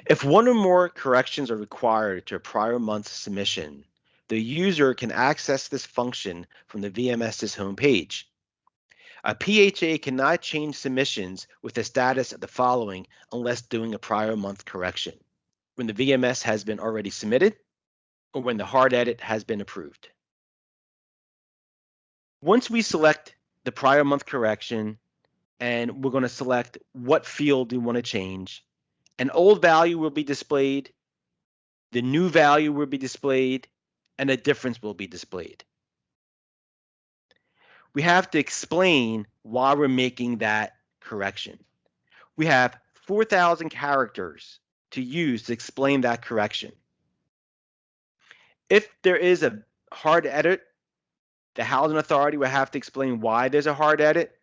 If one or more corrections are required to a prior month's submission, the user can access this function from the VMS's homepage. A PHA cannot change submissions with the status of the following unless doing a prior month correction: when the VMS has been already submitted, or when the hard edit has been approved. Once we select the prior month correction, and we're going to select what field we want to change, an old value will be displayed, the new value will be displayed, and a difference will be displayed. We have to explain why we're making that correction. We have 4,000 characters to use to explain that correction. If there is a hard edit, the housing authority will have to explain why there's a hard edit.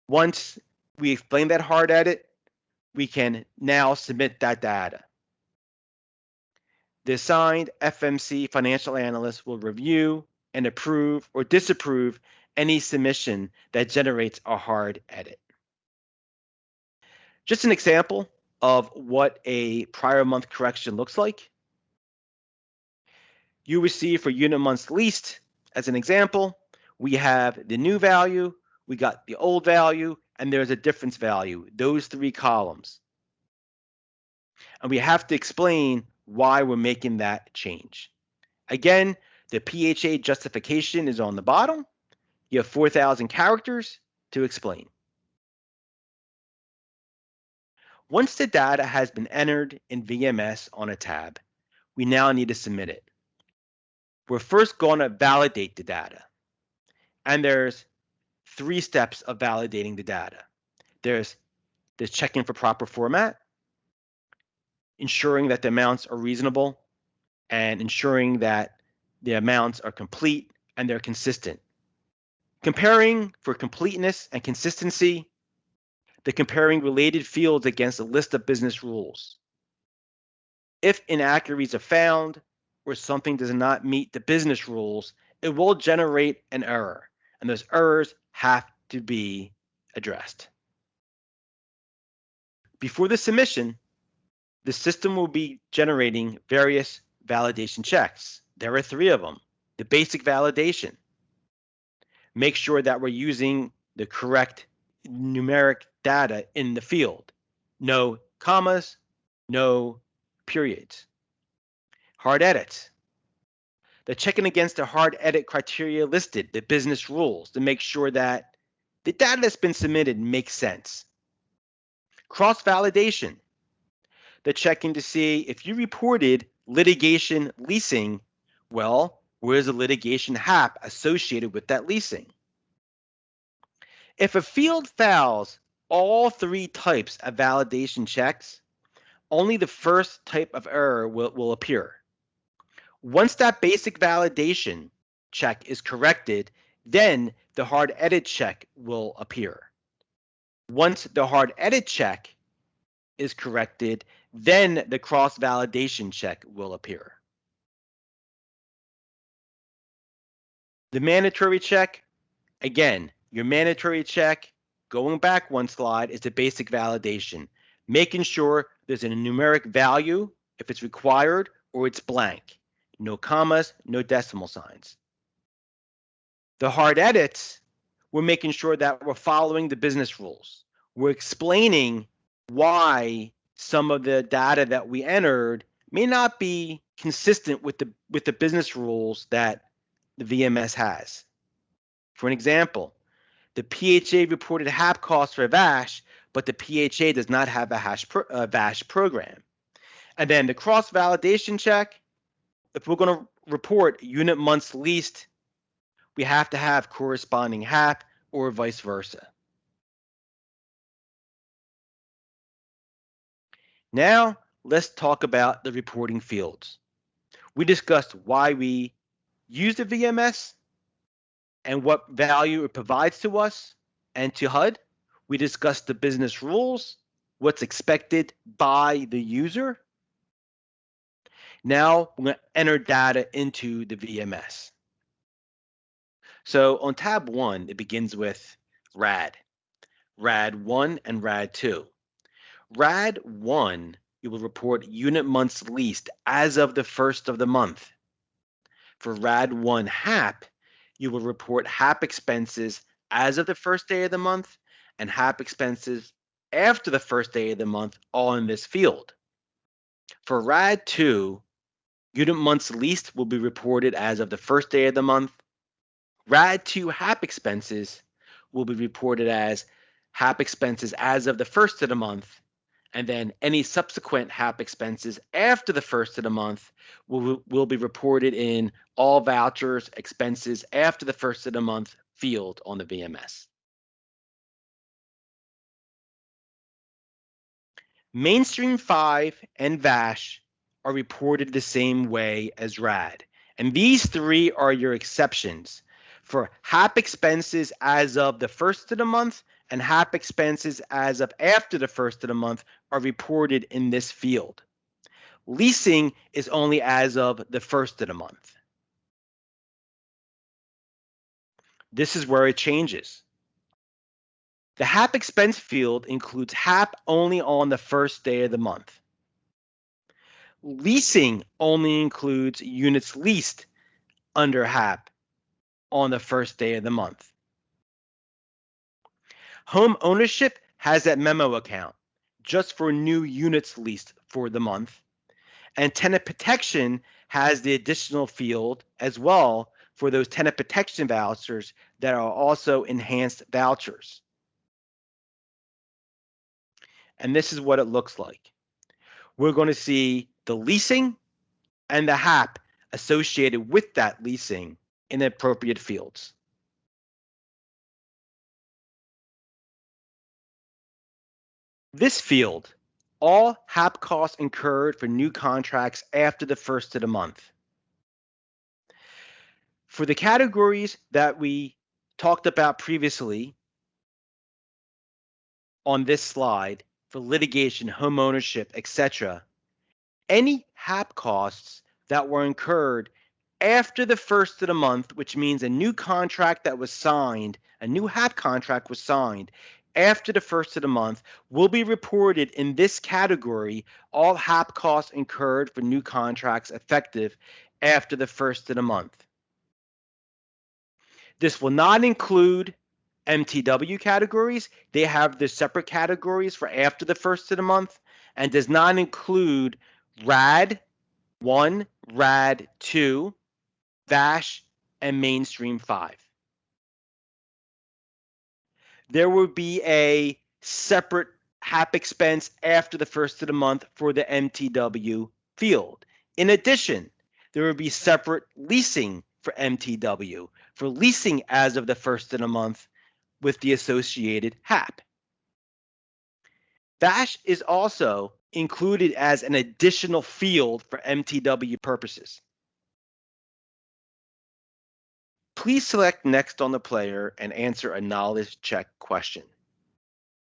Once we explain that hard edit, we can now submit that data. The assigned FMC financial analyst will review and approve or disapprove any submission that generates a hard edit. Just an example of what a prior month correction looks like. You receive for unit months leased, as an example, we have the new value, we got the old value, and there's a difference value, those three columns. And we have to explain why we're making that change. Again, the PHA justification is on the bottom. You have 4,000 characters to explain. Once the data has been entered in VMS on a tab, we now need to submit it. We're first going to validate the data. And there's 3 steps of validating the data. There's checking for proper format, ensuring that the amounts are reasonable, and ensuring that the amounts are complete and they're consistent. Comparing for completeness and consistency, the comparing related fields against a list of business rules. If inaccuracies are found or something does not meet the business rules, it will generate an error, and those errors have to be addressed. Before the submission, the system will be generating various validation checks. There are 3 of them. The basic validation. Make sure that we're using the correct numeric data in the field. No commas, no periods. Hard edits. The checking against the hard edit criteria listed, the business rules, to make sure that the data that's been submitted makes sense. Cross-validation. The checking to see if you reported litigation leasing, well, where's the litigation HAP associated with that leasing? If a field fails all 3 types of validation checks, only the first type of error will appear. Once that basic validation check is corrected, then the hard edit check will appear. Once the hard edit check is corrected, then the cross-validation check will appear. The mandatory check, again, your mandatory check, going back 1 slide, is the basic validation, making sure there's a numeric value if it's required or it's blank. No commas, no decimal signs. The hard edits, we're making sure that we're following the business rules. We're explaining why some of the data that we entered may not be consistent with the business rules that the VMS has. For an example, the PHA reported HAP costs for VASH, but the PHA does not have a VASH program. And then the cross-validation check, if we're going to report unit months leased, we have to have corresponding HAP or vice versa. Now, let's talk about the reporting fields. We discussed why we use the VMS and what value it provides to us and to HUD. We discussed the business rules, what's expected by the user. Now, we're going to enter data into the VMS. So on tab 1, it begins with RAD, RAD 1 and RAD 2. RAD 1 you will report unit months leased as of the first of the month. For RAD 1 HAP, you will report HAP expenses as of the first day of the month and HAP expenses after the first day of the month, all in this field. For RAD 2, unit months leased will be reported as of the first day of the month. RAD 2 HAP expenses will be reported as HAP expenses as of the first of the month, and then any subsequent HAP expenses after the first of the month will be reported in all vouchers expenses after the first of the month field on the VMS. Mainstream 5 and VASH are reported the same way as RAD, and these three are your exceptions. For HAP expenses as of the first of the month and HAP expenses as of after the first of the month are reported in this field. Leasing is only as of the first of the month. This is where it changes. The HAP expense field includes HAP only on the first day of the month. Leasing only includes units leased under HAP on the first day of the month. Home ownership has that memo account just for new units leased for the month. And tenant protection has the additional field as well for those tenant protection vouchers that are also enhanced vouchers. And this is what it looks like. We're going to see the leasing and the HAP associated with that leasing in the appropriate fields. This field, all HAP costs incurred for new contracts after the first of the month. For the categories that we talked about previously on this slide, for litigation, home ownership, etc., any HAP costs that were incurred after the first of the month, which means a new contract that was signed, a new HAP contract was signed after the first of the month, will be reported in this category, all HAP costs incurred for new contracts effective after the first of the month. This will not include MTW categories. They have their separate categories for after the first of the month, and does not include RAD 1, RAD 2, VASH, and Mainstream 5. There will be a separate HAP expense after the first of the month for the MTW field. In addition, there will be separate leasing for MTW, for leasing as of the first of the month with the associated HAP. VASH is also included as an additional field for MTW purposes. Please select Next on the player and answer a knowledge check question.